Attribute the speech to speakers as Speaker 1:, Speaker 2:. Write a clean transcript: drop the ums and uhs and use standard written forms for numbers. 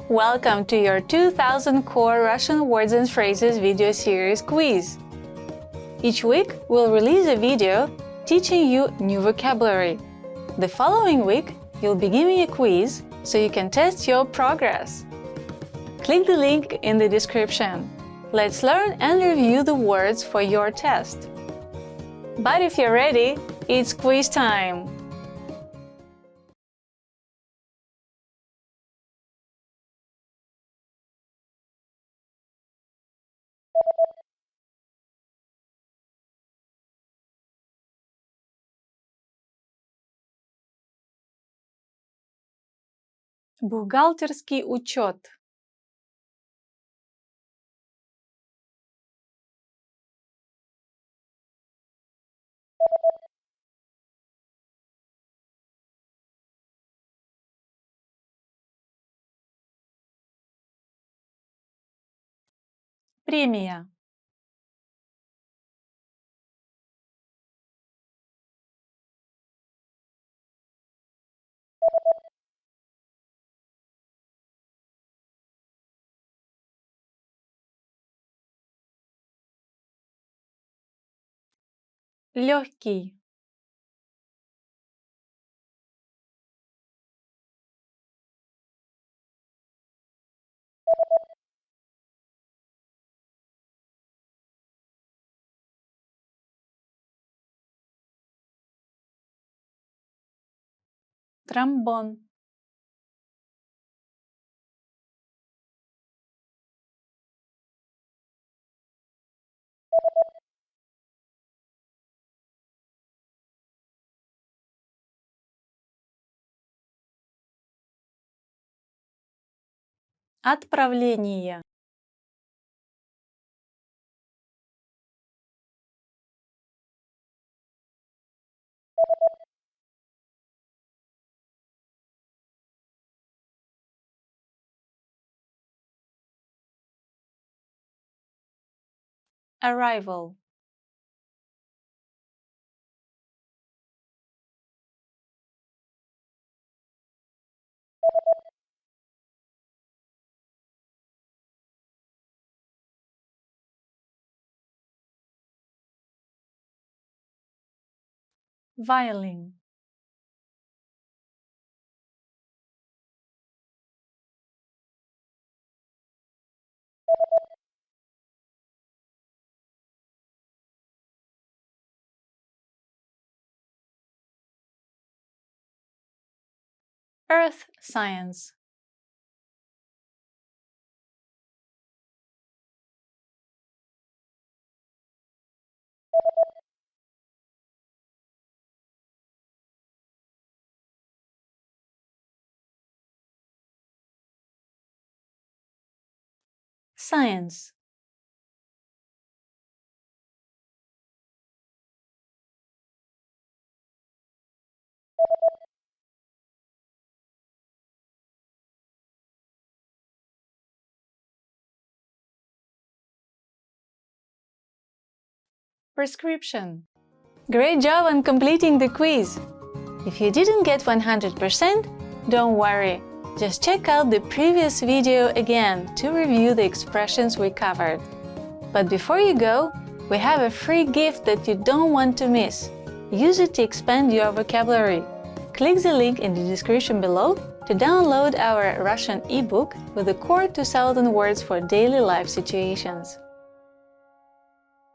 Speaker 1: Welcome to your 2000 Core Russian Words and Phrases video series quiz. Each week, we'll release a video teaching you new vocabulary. The following week, you'll be giving a quiz so you can test your progress. Click the link in the description. Let's learn and review the words for your test. But if you're ready, it's quiz time! Бухгалтерский учет. Премия. Легкий. Тромбон. Отправление. Arrival. Violin. Earth science. Science. Prescription. Great job on completing the quiz! If you didn't get 100%, don't worry. Just check out the previous video again to review the expressions we covered. But before you go, we have a free gift that you don't want to miss. Use it to expand your vocabulary. Click the link in the description below to download our Russian ebook with the core 2000 words for daily life situations.